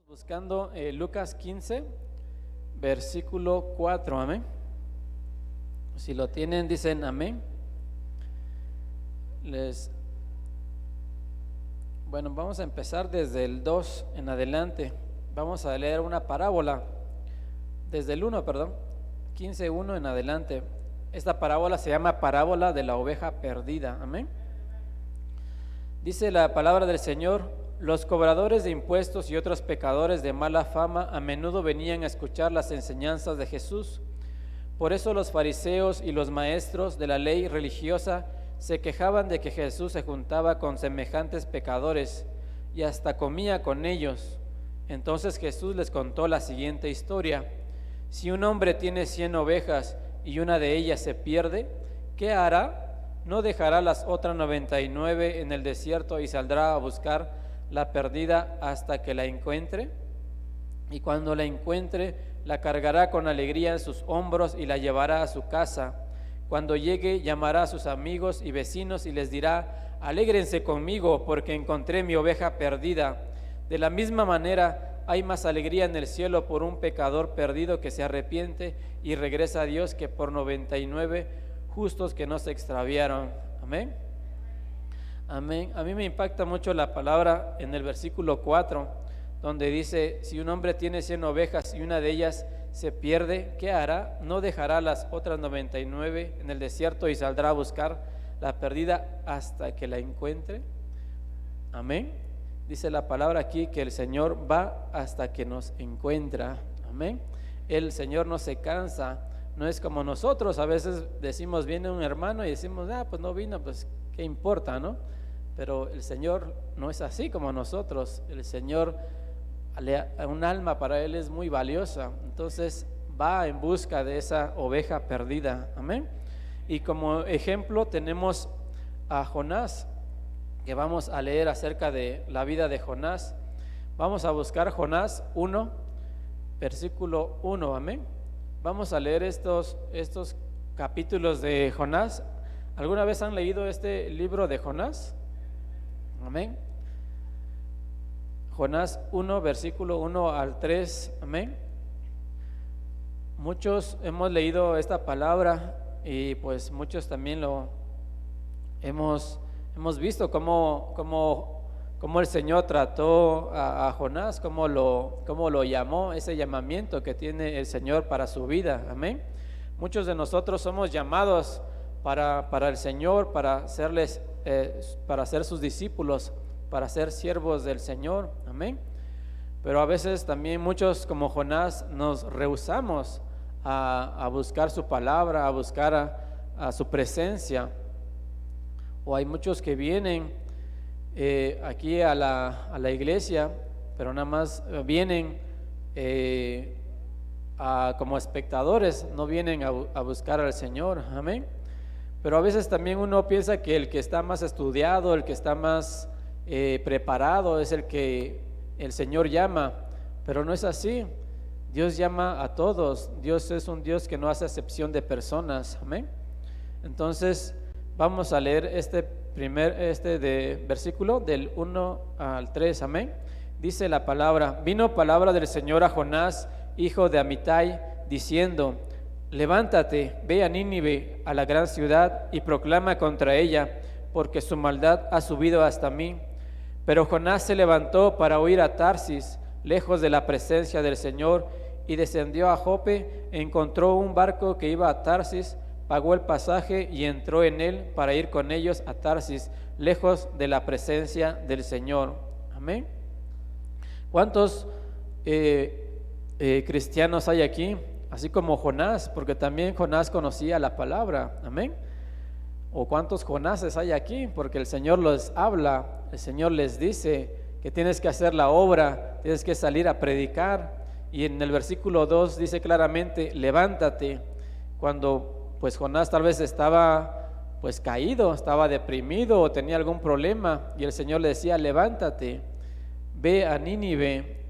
Buscando Lucas 15, versículo 4, amén. Si lo tienen, dicen amén. Bueno, vamos a empezar desde el 2 en adelante. Vamos a leer una parábola, desde el 1, perdón, 15:1 en adelante. Esta parábola se llama parábola de la oveja perdida, amén. Dice la palabra del Señor: los cobradores de impuestos y otros pecadores de mala fama a menudo venían a escuchar las enseñanzas de Jesús. Por eso los fariseos y los maestros de la ley religiosa se quejaban de que Jesús se juntaba con semejantes pecadores y hasta comía con ellos. Entonces Jesús les contó la siguiente historia: si un hombre tiene 100 ovejas y una de ellas se pierde, ¿qué hará? ¿No dejará las otras 99 en el desierto y saldrá a buscar la perdida hasta que la encuentre? Y cuando la encuentre, la cargará con alegría en sus hombros y la llevará a su casa. Cuando llegue, llamará a sus amigos y vecinos y les dirá: alégrense conmigo porque encontré mi oveja perdida. De la misma manera, hay más alegría en el cielo por un pecador perdido que se arrepiente y regresa a Dios que por 99 justos que no se extraviaron. Amén. Amén. A mí me impacta mucho la palabra en el versículo 4, donde dice: si un hombre tiene 100 ovejas y una de ellas se pierde, ¿qué hará? ¿No dejará las otras 99 en el desierto y saldrá a buscar la perdida hasta que la encuentre? Amén. Dice la palabra aquí que el Señor va hasta que nos encuentra. Amén. El Señor no se cansa, no es como nosotros. A veces decimos: viene un hermano, y decimos: pues no vino, pues qué importa, ¿no? Pero el Señor no es así como nosotros. El Señor, un alma para Él es muy valiosa, entonces va en busca de esa oveja perdida. Amén. Y como ejemplo tenemos a Jonás, que vamos a leer acerca de la vida de Jonás. Vamos a buscar Jonás 1, versículo 1, amén. Vamos a leer estos capítulos de Jonás. ¿Alguna vez han leído este libro de Jonás? Amén. Jonás 1, versículo 1 al 3, amén. Muchos hemos leído esta palabra y pues muchos también lo hemos visto cómo el Señor trató a Jonás, cómo lo llamó, ese llamamiento que tiene el Señor para su vida, amén. Muchos de nosotros somos llamados para el Señor, para ser sus discípulos, para ser siervos del Señor, amén. Pero a veces también muchos, como Jonás, nos rehusamos a buscar su palabra, a buscar a su presencia. O hay muchos que vienen aquí a la iglesia, pero nada más vienen como espectadores, no vienen a buscar al Señor, amén. Pero a veces también uno piensa que el que está más estudiado, el que está más preparado es el que el Señor llama, pero no es así. Dios llama a todos. Dios es un Dios que no hace excepción de personas, amén. Entonces vamos a leer este de versículo del 1 al 3, amén. Dice la palabra: vino palabra del Señor a Jonás, hijo de Amitai, diciendo: levántate, ve a Nínive, a la gran ciudad, y proclama contra ella, porque su maldad ha subido hasta mí. Pero Jonás se levantó para huir a Tarsis, lejos de la presencia del Señor, y descendió a Jope. Encontró un barco que iba a Tarsis, pagó el pasaje y entró en él para ir con ellos a Tarsis, lejos de la presencia del Señor. Amén. ¿Cuántos cristianos hay aquí? Así como Jonás, porque también Jonás conocía la palabra, amén. ¿O cuántos Jonases hay aquí? Porque el Señor les habla, el Señor les dice que tienes que hacer la obra, tienes que salir a predicar. Y en el versículo 2 dice claramente: levántate. Cuando pues Jonás tal vez estaba pues caído, estaba deprimido o tenía algún problema, y el Señor le decía: levántate, ve a Nínive.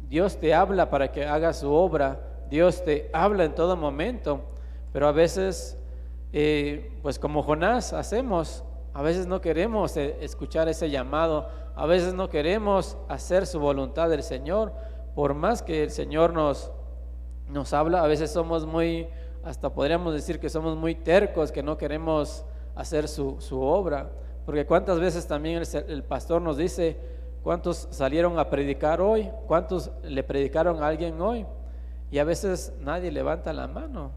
Dios te habla para que hagas su obra. Dios te habla en todo momento, pero a veces pues como Jonás hacemos, A veces no queremos escuchar ese llamado, a veces no queremos hacer su voluntad del Señor, por más que el Señor nos habla, a veces somos hasta podríamos decir que somos muy tercos, que no queremos hacer su obra, porque cuántas veces también el pastor nos dice, ¿cuántos salieron a predicar hoy? ¿Cuántos le predicaron a alguien hoy? Y a veces nadie levanta la mano,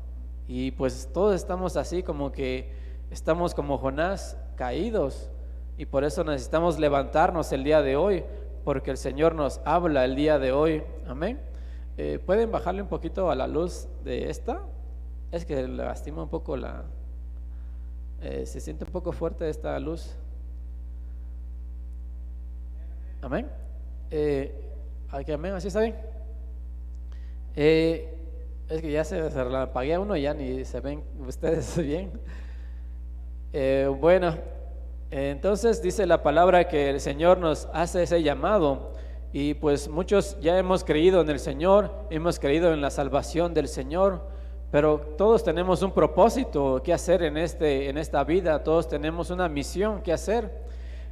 y pues todos estamos así como que estamos como Jonás, caídos, y por eso necesitamos levantarnos el día de hoy, porque el Señor nos habla el día de hoy. Amén. ¿Pueden bajarle un poquito a la luz de esta? Es que le lastima un poco se siente un poco fuerte esta luz. Amén. Amén, así está bien. Es que ya se la apagué a uno y ya ni se ven ustedes bien. Bueno, entonces dice la palabra que el Señor nos hace ese llamado, y pues muchos ya hemos creído en el Señor, hemos creído en la salvación del Señor, pero todos tenemos un propósito que hacer en esta vida, todos tenemos una misión que hacer.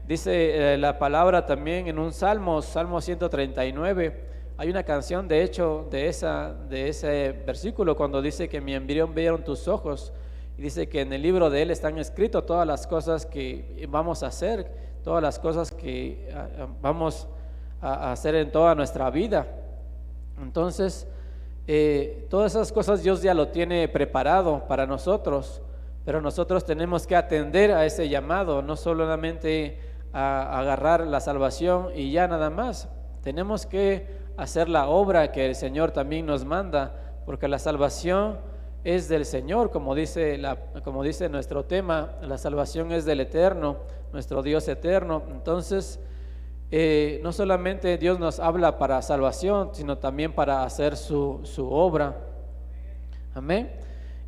Dice la palabra también en un Salmo 139, hay una canción de hecho de ese versículo, cuando dice que mi embrión vieron tus ojos. Y dice que en el libro de Él están escritas todas las cosas que vamos a hacer, todas las cosas que vamos a hacer en toda nuestra vida. Entonces, todas esas cosas Dios ya lo tiene preparado para nosotros, pero nosotros tenemos que atender a ese llamado, no solamente a agarrar la salvación y ya nada más. Tenemos que hacer la obra que el Señor también nos manda, porque la salvación es del Señor, como dice nuestro tema, la salvación es del Eterno, nuestro Dios eterno. Entonces, no solamente Dios nos habla para salvación, sino también para hacer su obra. Amén.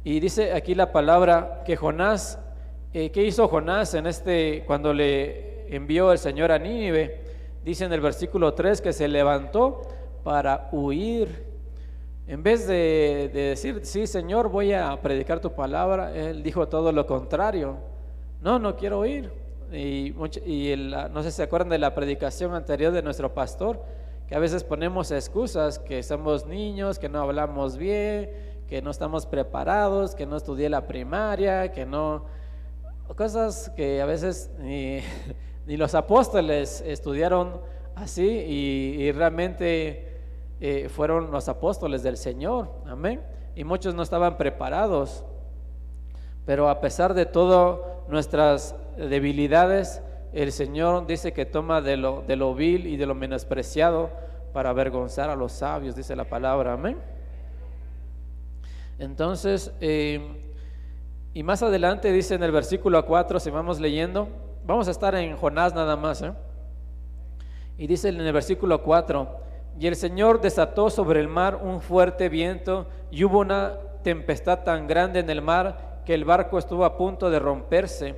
Y dice aquí la palabra que Jonás, ¿qué hizo Jonás cuando le envió el Señor a Nínive? Dice en el versículo 3 que se levantó para huir. En vez de decir, sí Señor, voy a predicar tu palabra, él dijo todo lo contrario. No quiero ir. No sé si se acuerdan de la predicación anterior de nuestro pastor, que a veces ponemos excusas, que somos niños, que no hablamos bien, que no estamos preparados, que no estudié la primaria, cosas que a veces ni los apóstoles estudiaron así, y realmente fueron los apóstoles del Señor. Amén. Y muchos no estaban preparados, pero a pesar de todas nuestras debilidades, el Señor dice que toma de lo vil y de lo menospreciado para avergonzar a los sabios, dice la palabra. Amén. Entonces, y más adelante dice en el versículo 4, si vamos leyendo, vamos a estar en Jonás nada más, y dice en el versículo 4: y el Señor desató sobre el mar un fuerte viento, y hubo una tempestad tan grande en el mar que el barco estuvo a punto de romperse.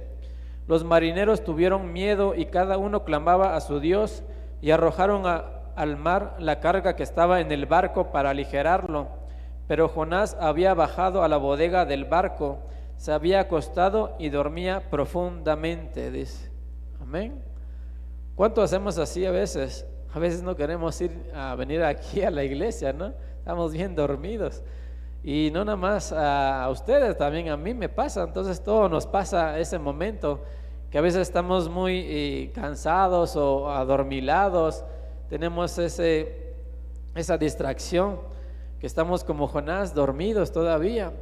Los marineros tuvieron miedo y cada uno clamaba a su Dios, y arrojaron al mar la carga que estaba en el barco para aligerarlo. Pero Jonás había bajado a la bodega del barco, se había acostado y dormía profundamente, dice. Amén. ¿Cuánto hacemos así a veces? A veces no queremos venir aquí a la iglesia, ¿no? Estamos bien dormidos. Y no nada más a ustedes, también a mí me pasa. Entonces todo nos pasa ese momento, que a veces estamos muy cansados o adormilados, tenemos esa distracción, que estamos como Jonás, dormidos todavía.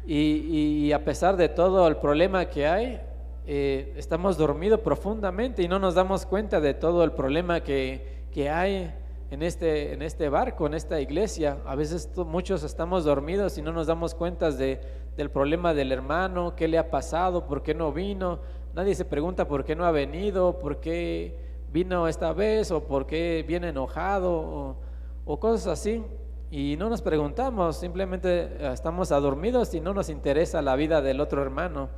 Y a pesar de todo el problema que hay, estamos dormidos profundamente y no nos damos cuenta de todo el problema que hay en este barco, en esta iglesia. A veces muchos estamos dormidos y no nos damos cuenta del problema del hermano, qué le ha pasado, por qué no vino. Nadie se pregunta por qué no ha venido, por qué vino esta vez, o por qué viene enojado, o cosas así. Y no nos preguntamos, simplemente estamos adormidos y no nos interesa la vida del otro hermano.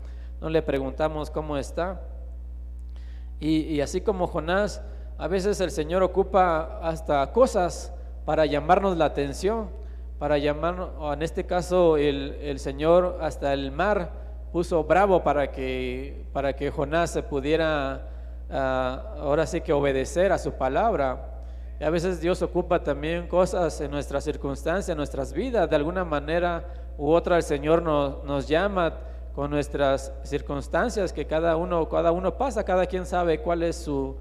No le preguntamos cómo está. Y así como Jonás, a veces el Señor ocupa hasta cosas para llamarnos la atención, para llamarnos, o en este caso el Señor hasta el mar puso bravo para que Jonás se pudiera ahora sí que obedecer a su palabra. Y a veces Dios ocupa también cosas en nuestras circunstancias, en nuestras vidas. De alguna manera u otra el Señor nos llama con nuestras circunstancias que cada uno pasa. Cada quien sabe cuál es su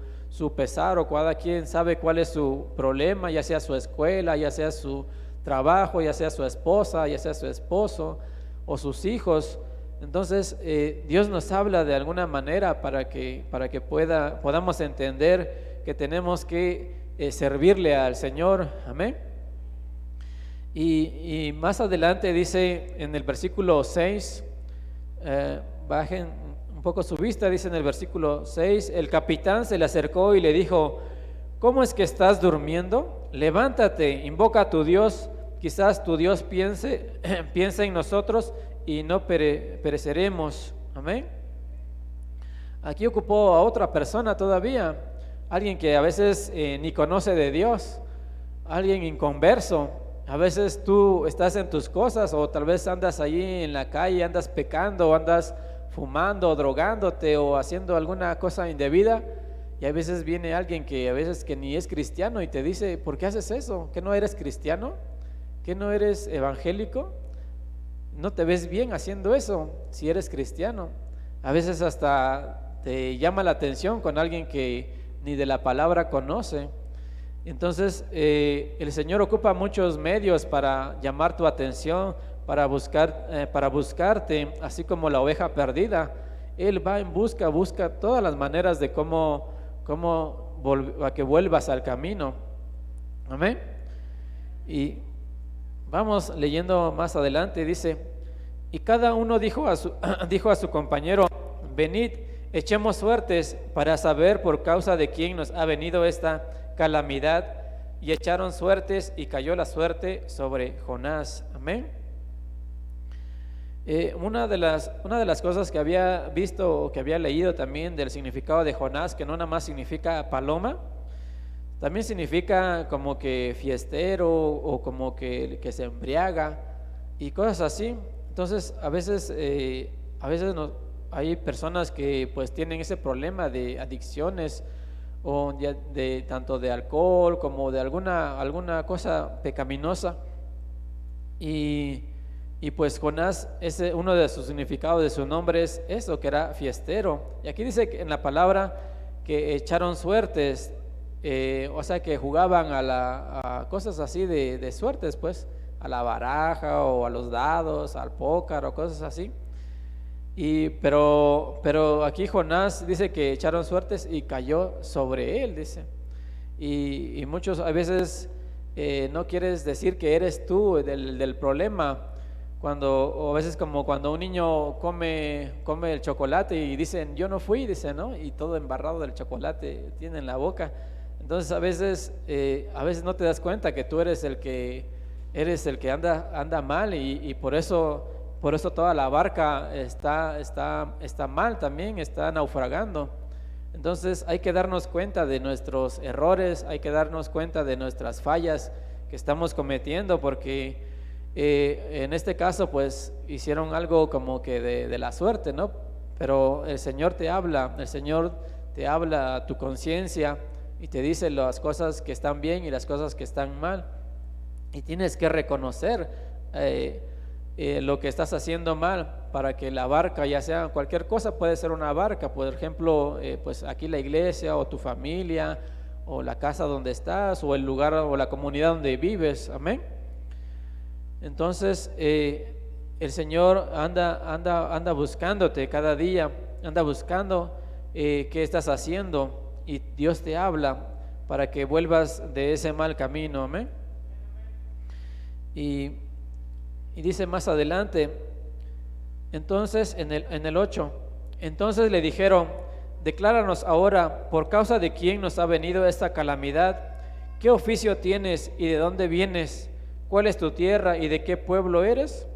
pesar, o cada quien sabe cuál es su problema, ya sea su escuela, ya sea su trabajo, ya sea su esposa, ya sea su esposo o sus hijos. Entonces Dios nos habla de alguna manera para que podamos entender que tenemos que servirle al Señor. Amén. Y más adelante dice en el versículo 6, bajen un poco su vista, dice en el versículo 6, el capitán se le acercó y le dijo: ¿cómo es que estás durmiendo? Levántate, invoca a tu Dios, quizás tu Dios piense en nosotros y no pereceremos. Amén. Aquí ocupó a otra persona todavía, alguien que a veces ni conoce de Dios, alguien inconverso. A veces tú estás en tus cosas, o tal vez andas allí en la calle, andas pecando, o andas fumando, o drogándote, o haciendo alguna cosa indebida, y a veces viene alguien que a veces que ni es cristiano y te dice: ¿por qué haces eso? ¿Que no eres cristiano? ¿Que no eres evangélico? ¿No te ves bien haciendo eso si eres cristiano? A veces hasta te llama la atención con alguien que ni de la palabra conoce. Entonces el Señor ocupa muchos medios para llamar tu atención, para buscarte, así como la oveja perdida. Él va en busca todas las maneras de cómo a que vuelvas al camino. Amén. Y vamos leyendo más adelante, dice: y cada uno dijo a su compañero: venid, echemos suertes para saber por causa de quién nos ha venido esta calamidad. Y echaron suertes, y cayó la suerte sobre Jonás. Amén. Una de las cosas que había visto o que había leído también del significado de Jonás, que no nada más significa paloma, también significa como que fiestero, o como que se embriaga y cosas así. Entonces a veces hay personas que pues tienen ese problema de adicciones, o de tanto de alcohol como de alguna cosa pecaminosa, y pues Jonás, uno de sus significados de su nombre es eso, que era fiestero. Y aquí dice que en la palabra que echaron suertes, o sea que jugaban a cosas así de suertes, pues a la baraja o a los dados, al póker o cosas así. Pero aquí Jonás dice que echaron suertes y cayó sobre él, dice. Y muchos a veces no quieres decir que eres tú del problema, o a veces como cuando un niño come el chocolate y dicen: yo no fui, dice, ¿no? Y todo embarrado del chocolate tiene en la boca. Entonces a veces no te das cuenta que tú eres el que anda mal, y por eso toda la barca está mal también, está naufragando. Entonces hay que darnos cuenta de nuestros errores, hay que darnos cuenta de nuestras fallas que estamos cometiendo, porque en este caso pues hicieron algo como que de la suerte, ¿no? Pero el Señor te habla a tu conciencia y te dice las cosas que están bien y las cosas que están mal, y tienes que reconocer lo que estás haciendo mal, para que la barca, ya sea cualquier cosa, puede ser una barca, por ejemplo, pues aquí la iglesia, o tu familia, o la casa donde estás, o el lugar o la comunidad donde vives. Amén. Entonces el Señor anda buscándote cada día, anda buscando qué estás haciendo, y Dios te habla para que vuelvas de ese mal camino. Amén. Y dice más adelante, entonces en el 8, entonces le dijeron: decláranos ahora por causa de quién nos ha venido esta calamidad, qué oficio tienes y de dónde vienes, cuál es tu tierra y de qué pueblo eres.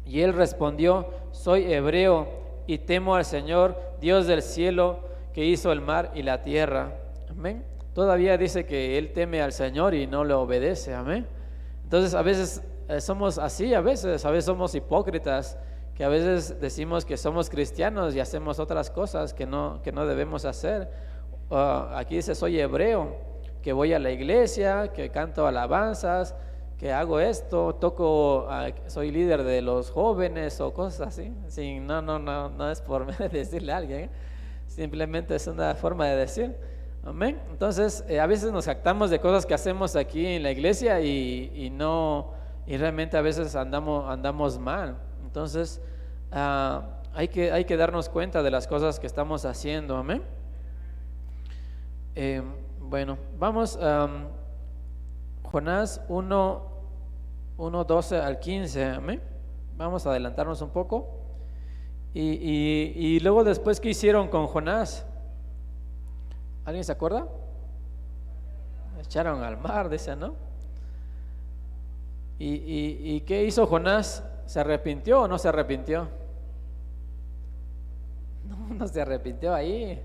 Y él respondió: soy hebreo y temo al Señor, Dios del cielo, que hizo el mar y la tierra. Amén. Todavía dice que él teme al Señor y no le obedece. Amén. Entonces a veces somos así, a veces somos hipócritas, que a veces decimos que somos cristianos y hacemos otras cosas que no debemos hacer. Aquí dice, soy hebreo, que voy a la iglesia, que canto alabanzas, que hago esto, toco, soy líder de los jóvenes o cosas así. Sí, no es por decirle a alguien, simplemente es una forma de decir. Amén. Entonces, a veces nos jactamos de cosas que hacemos aquí en la iglesia y realmente a veces andamos mal. Entonces, hay que darnos cuenta de las cosas que estamos haciendo. Amén. Bueno, vamos Jonás 1:12 al 15. Amén. Vamos a adelantarnos un poco. Y luego después, ¿qué hicieron con Jonás? ¿Alguien se acuerda? Echaron al mar, dice, ¿no? ¿Y qué hizo Jonás? ¿Se arrepintió o no se arrepintió? No se arrepintió ahí.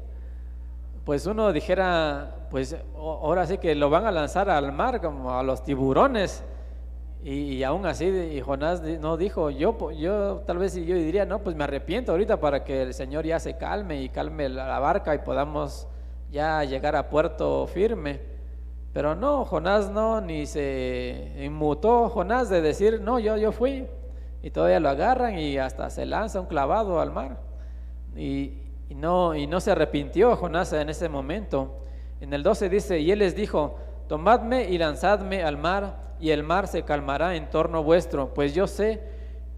Pues uno dijera, pues ahora sí que lo van a lanzar al mar como a los tiburones. Y aún así, y Jonás no dijo, yo tal vez yo diría, no, pues me arrepiento ahorita para que el Señor ya se calme y calme la barca y podamos ya llegar a puerto firme. Pero no, Jonás no, ni se inmutó Jonás de decir, no, yo fui. Y todavía lo agarran y hasta se lanza un clavado al mar. Y no se arrepintió Jonás en ese momento. En el 12 dice, y él les dijo, tomadme y lanzadme al mar, y el mar se calmará en torno vuestro, pues yo sé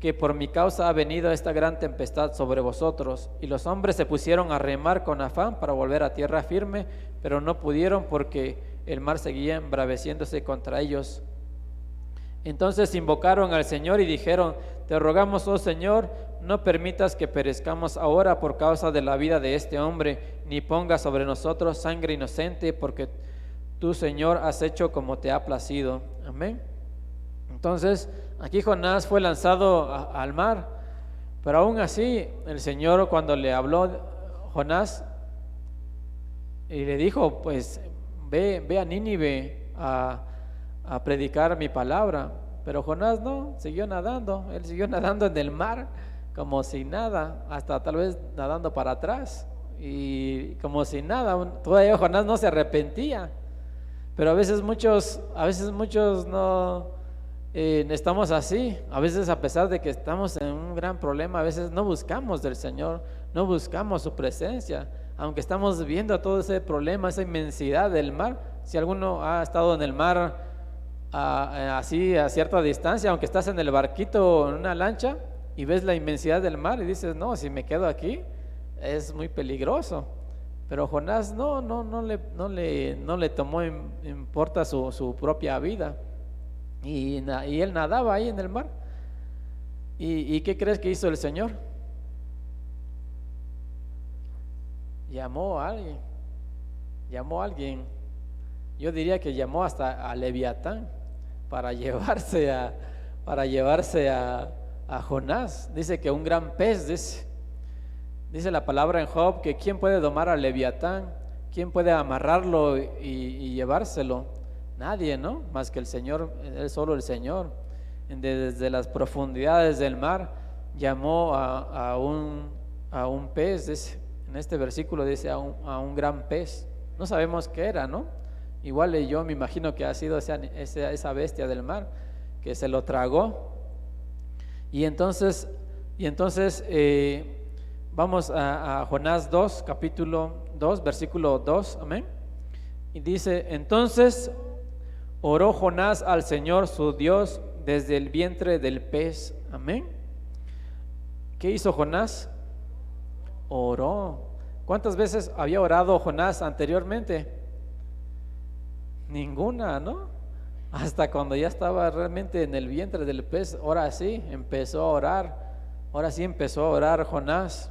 que por mi causa ha venido esta gran tempestad sobre vosotros. Y los hombres se pusieron a remar con afán para volver a tierra firme, pero no pudieron porque el mar seguía embraveciéndose contra ellos. Entonces invocaron al Señor y dijeron, te rogamos, oh Señor, no permitas que perezcamos ahora por causa de la vida de este hombre, ni pongas sobre nosotros sangre inocente, porque tú, Señor, has hecho como te ha placido. Amén. Entonces, aquí Jonás fue lanzado al mar, pero aún así, el Señor, cuando le habló Jonás y le dijo, pues ve a Nínive a predicar mi palabra. Pero Jonás no, siguió nadando. Él siguió nadando en el mar como si nada, hasta tal vez nadando para atrás y como si nada. Todavía Jonás no se arrepentía. Pero a veces muchos no estamos así. A veces, a pesar de que estamos en un gran problema, a veces no buscamos del Señor, no buscamos su presencia, aunque estamos viendo todo ese problema, esa inmensidad del mar. Si alguno ha estado en el mar así a cierta distancia, aunque estás en el barquito, en una lancha, y ves la inmensidad del mar y dices, no, si me quedo aquí es muy peligroso. Pero Jonás no le tomó importa su propia vida, y él nadaba ahí en el mar. ¿Y qué crees que hizo el Señor? Llamó a alguien. Yo diría que llamó hasta a Leviatán para llevarse a Jonás. Dice que un gran pez, dice la palabra en Job, que ¿quién puede domar a Leviatán? ¿Quién puede amarrarlo y llevárselo? Nadie, ¿no? Más que el Señor, es solo el Señor. Desde las profundidades del mar llamó a un pez. En este versículo dice a un gran pez. No sabemos qué era, ¿no? Igual yo me imagino que ha sido esa bestia del mar que se lo tragó. Y entonces vamos a Jonás 2, capítulo 2, versículo 2, amén. Y dice, entonces oró Jonás al Señor su Dios desde el vientre del pez, amén. ¿Qué hizo Jonás? Oró. ¿Cuántas veces había orado Jonás anteriormente? Ninguna, ¿no? Hasta cuando ya estaba realmente en el vientre del pez, ahora sí empezó a orar. Ahora sí empezó a orar Jonás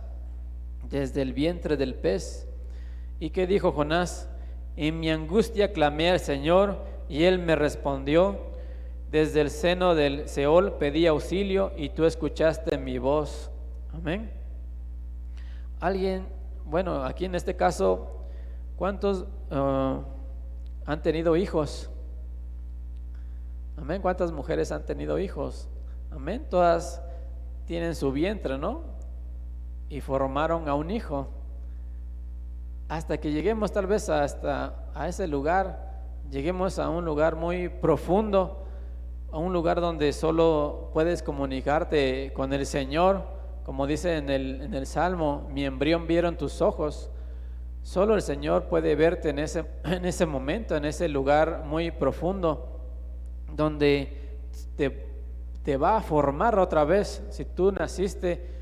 desde el vientre del pez. ¿Y qué dijo Jonás? En mi angustia clamé al Señor y Él me respondió. Desde el seno del Seol pedí auxilio y tú escuchaste mi voz. Amén. Alguien, bueno, aquí en este caso, ¿cuántos han tenido hijos? Amén. ¿Cuántas mujeres han tenido hijos? Amén. Todas tienen su vientre, ¿no? Y formaron a un hijo. Hasta que lleguemos tal vez hasta a ese lugar, lleguemos a un lugar muy profundo, a un lugar donde solo puedes comunicarte con el Señor, como dice en el Salmo, mi embrión vieron tus ojos. Solo el Señor puede verte en ese momento, en ese lugar muy profundo, donde te va a formar otra vez. Si tú naciste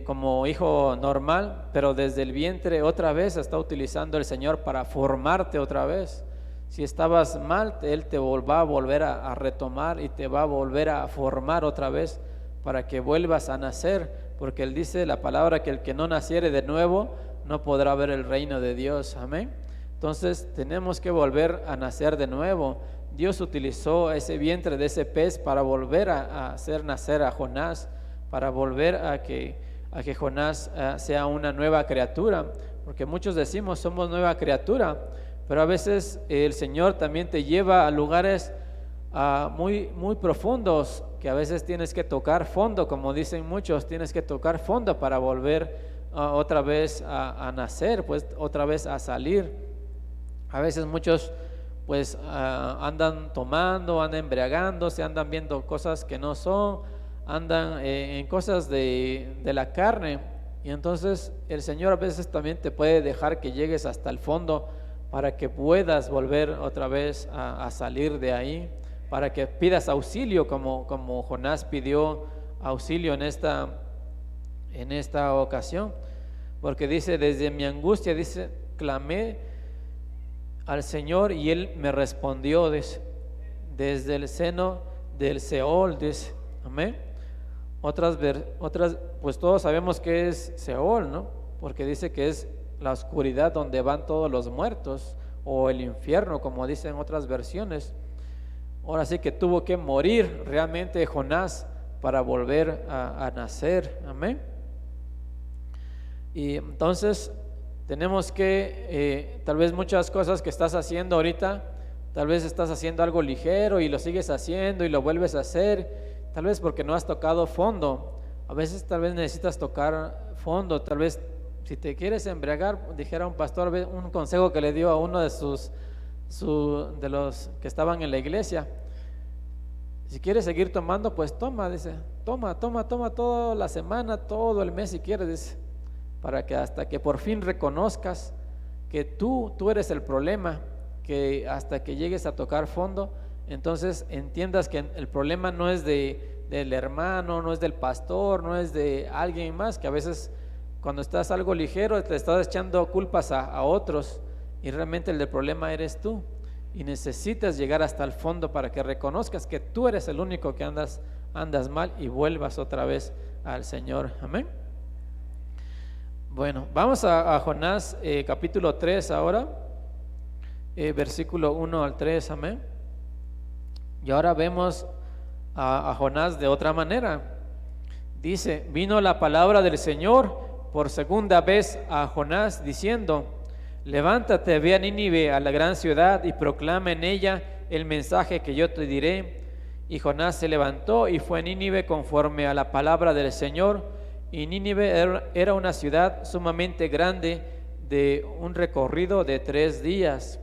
como hijo normal, pero desde el vientre otra vez está utilizando el Señor para formarte otra vez. Si estabas mal, Él te va a volver a retomar y te va a volver a formar otra vez para que vuelvas a nacer, porque Él dice la palabra que el que no naciere de nuevo no podrá ver el reino de Dios. Amén. Entonces tenemos que volver a nacer de nuevo. Dios utilizó ese vientre de ese pez para volver a hacer nacer a Jonás, para volver a que Jonás sea una nueva criatura, porque muchos decimos somos nueva criatura, pero a veces el Señor también te lleva a lugares muy, muy profundos, que a veces tienes que tocar fondo, como dicen muchos, tienes que tocar fondo para volver otra vez a nacer, pues otra vez a salir. A veces muchos pues andan tomando, andan embriagándose, andan viendo cosas que no son, andan en cosas de la carne, y entonces el Señor a veces también te puede dejar que llegues hasta el fondo para que puedas volver otra vez a salir de ahí, para que pidas auxilio como Jonás pidió auxilio en esta ocasión, porque dice, desde mi angustia, dice, clamé al Señor y Él me respondió, dice, desde el seno del Seol, dice. Amén. Otras, pues todos sabemos que es Seol, ¿no? Porque dice que es la oscuridad donde van todos los muertos, o el infierno, como dicen otras versiones. Ahora sí que tuvo que morir realmente Jonás para volver a nacer. Amén. Y entonces tenemos que, tal vez muchas cosas que estás haciendo ahorita, tal vez estás haciendo algo ligero y lo sigues haciendo y lo vuelves a hacer, tal vez porque no has tocado fondo. A veces tal vez necesitas tocar fondo, tal vez si te quieres embriagar, dijera un pastor, un consejo que le dio a uno de de los que estaban en la iglesia: si quieres seguir tomando, pues toma, dice, toma toda la semana, todo el mes si quieres, dice, para que hasta que por fin reconozcas que tú eres el problema, que hasta que llegues a tocar fondo, entonces entiendas que el problema no es del hermano, no es del pastor, no es de alguien más, que a veces cuando estás algo ligero te estás echando culpas a otros, y realmente el del problema eres tú, y necesitas llegar hasta el fondo para que reconozcas que tú eres el único que andas mal y vuelvas otra vez al Señor. Amén. Bueno, vamos a Jonás capítulo 3 ahora, versículo 1 al 3, amén. Y ahora vemos a Jonás de otra manera. Dice, vino la palabra del Señor por segunda vez a Jonás diciendo, levántate, ve a Nínive, a la gran ciudad, y proclama en ella el mensaje que yo te diré. Y Jonás se levantó y fue a Nínive conforme a la palabra del Señor. Y Nínive era una ciudad sumamente grande, de un recorrido de 3 días.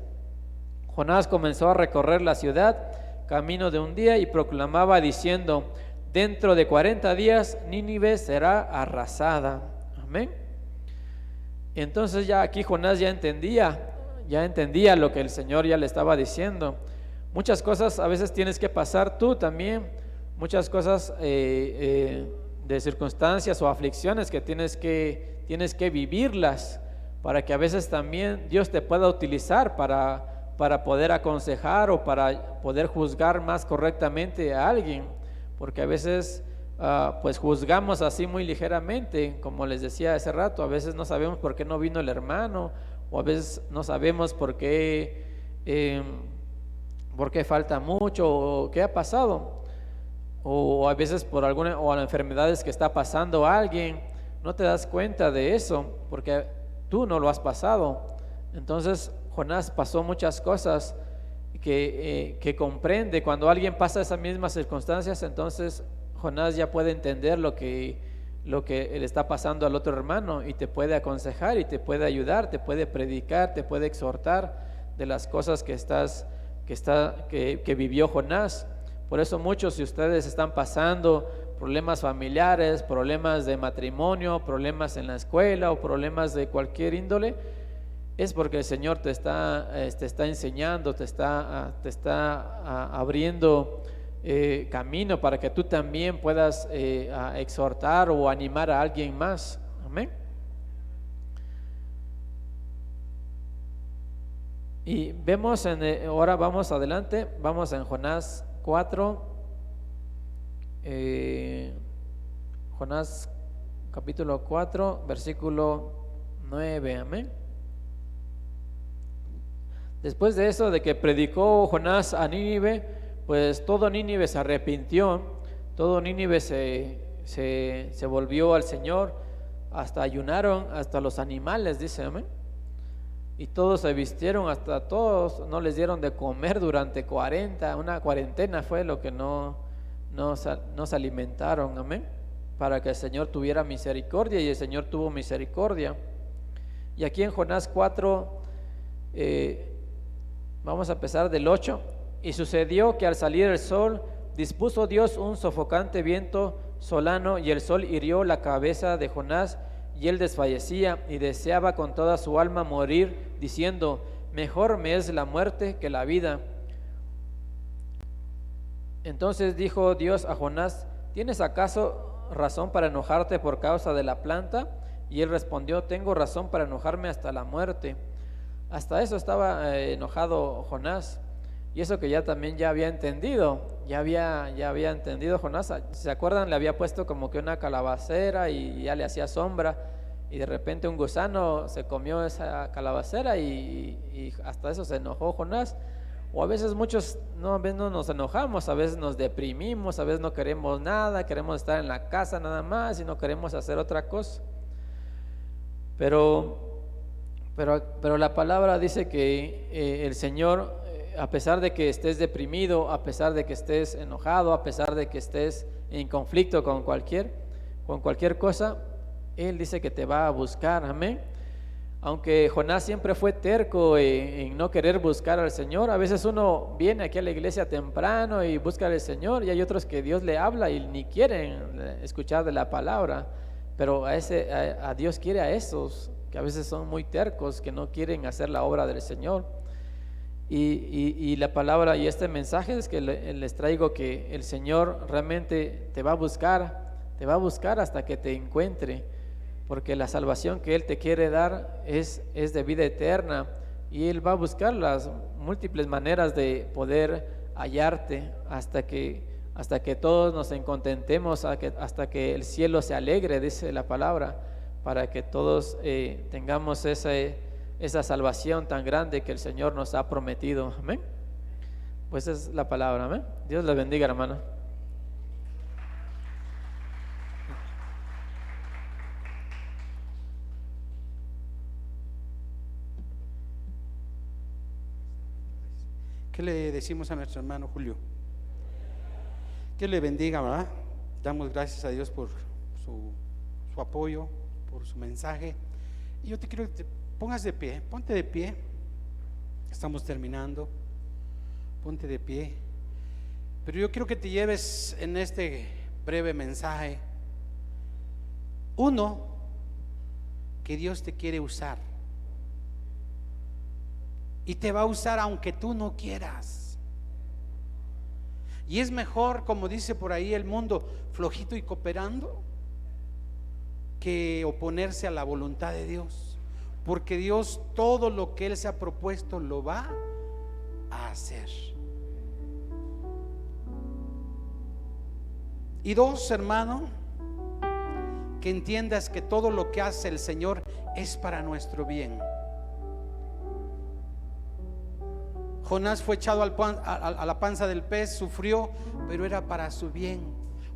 Jonás comenzó a recorrer la ciudad, camino de un día, y proclamaba diciendo, dentro de 40 días Nínive será arrasada. Amén. Entonces ya aquí Jonás ya entendía lo que el Señor ya le estaba diciendo. Muchas cosas a veces tienes que pasar tú también, muchas cosas de circunstancias o aflicciones que tienes que vivirlas, para que a veces también Dios te pueda utilizar para poder aconsejar o para poder juzgar más correctamente a alguien, porque a veces pues juzgamos así muy ligeramente, como les decía hace rato. A veces no sabemos por qué no vino el hermano, o a veces no sabemos por qué falta mucho, o qué ha pasado, o a veces por alguna o las enfermedades que está pasando a alguien. No te das cuenta de eso porque tú no lo has pasado. Entonces Jonás pasó muchas cosas que comprende. Cuando alguien pasa esas mismas circunstancias, entonces Jonás ya puede entender lo que le está pasando al otro hermano, y te puede aconsejar y te puede ayudar, te puede predicar, te puede exhortar de las cosas que vivió Jonás. Por eso muchos de ustedes están pasando problemas familiares, problemas de matrimonio, problemas en la escuela o problemas de cualquier índole, es porque el Señor te está enseñando, te está abriendo camino para que tú también puedas exhortar o animar a alguien más. Amén. Y vemos ahora vamos adelante, vamos en Jonás 4, Jonás capítulo 4, versículo 9, amén. Después de eso, de que predicó Jonás a Nínive, pues todo Nínive se arrepintió, todo Nínive se volvió al Señor, hasta ayunaron, hasta los animales, dice, amén. Y todos se vistieron, hasta todos no les dieron de comer durante una cuarentena fue lo que no se alimentaron, amén, para que el Señor tuviera misericordia, y el Señor tuvo misericordia. Y aquí en Jonás 4, vamos a empezar del 8. Y sucedió que al salir el sol, dispuso Dios un sofocante viento solano, y el sol hirió la cabeza de Jonás, y él desfallecía y deseaba con toda su alma morir, diciendo: mejor me es la muerte que la vida. Entonces dijo Dios a Jonás: ¿tienes acaso razón para enojarte por causa de la planta? Y él respondió: tengo razón para enojarme hasta la muerte. Hasta eso estaba enojado Jonás, y eso que ya había entendido, ya había entendido Jonás. ¿Se acuerdan? Le había puesto como que una calabacera y ya le hacía sombra, y de repente un gusano se comió esa calabacera, y hasta eso se enojó Jonás. O a veces muchos no nos enojamos, a veces nos deprimimos, a veces no queremos nada, queremos estar en la casa nada más y no queremos hacer otra cosa. Pero la palabra dice que el Señor, a pesar de que estés deprimido, a pesar de que estés enojado, a pesar de que estés en conflicto con cualquier cosa, Él dice que te va a buscar, amén. Aunque Jonás siempre fue terco en no querer buscar al Señor, a veces uno viene aquí a la iglesia temprano y busca al Señor, y hay otros que Dios le habla y ni quieren escuchar de la palabra, pero a Dios quiere a esos que a veces son muy tercos, que no quieren hacer la obra del Señor. Y la palabra y este mensaje es que les traigo, que el Señor realmente te va a buscar hasta que te encuentre, porque la salvación que Él te quiere dar es de vida eterna, y Él va a buscar las múltiples maneras de poder hallarte hasta que todos nos contentemos, hasta que el cielo se alegre, dice la palabra, para que todos tengamos esa salvación tan grande que el Señor nos ha prometido, amén. Pues esa es la palabra, amén. Dios les bendiga, hermano. ¿Qué le decimos a nuestro hermano Julio? Que le bendiga, ¿verdad? Damos gracias a Dios por su apoyo, por su mensaje. Y yo te quiero que te pongas de pie, ponte de pie. Estamos terminando. Ponte de pie. Pero yo quiero que te lleves en este breve mensaje, uno, que Dios te quiere usar. Y te va a usar aunque tú no quieras. Y es mejor, como dice por ahí el mundo, flojito y cooperando, que oponerse a la voluntad de Dios. Porque Dios, todo lo que Él se ha propuesto, lo va a hacer. Y dos, hermano, que entiendas que todo lo que hace el Señor es para nuestro bien. Jonás fue echado a la panza del pez, sufrió, pero era para su bien,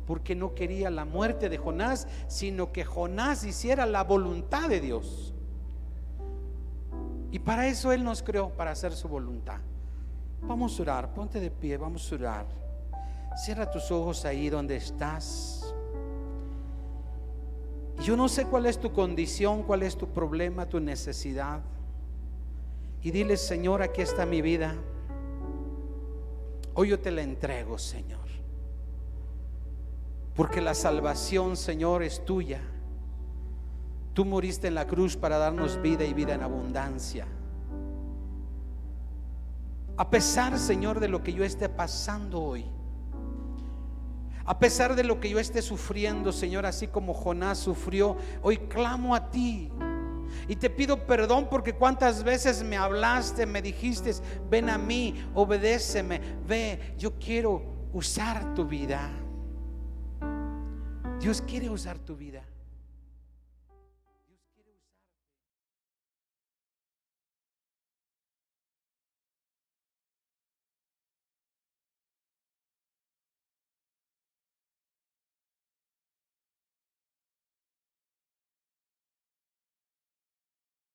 porque no quería la muerte de Jonás, sino que Jonás hiciera la voluntad de Dios. Y para eso Él nos creó, para hacer su voluntad. Vamos a orar, ponte de pie, vamos a orar. Cierra tus ojos ahí donde estás. Yo no sé cuál es tu condición, cuál es tu problema, tu necesidad. Y dile: Señor, aquí está mi vida. Hoy yo te la entrego, Señor. Porque la salvación, Señor, es tuya. Tú moriste en la cruz para darnos vida y vida en abundancia. A pesar, Señor, de lo que yo esté pasando hoy, a pesar de lo que yo esté sufriendo, Señor, así como Jonás sufrió, hoy clamo a ti y te pido perdón, porque cuántas veces me hablaste, me dijiste: ven a mí, obedéceme, ve, yo quiero usar tu vida. Dios quiere usar tu vida.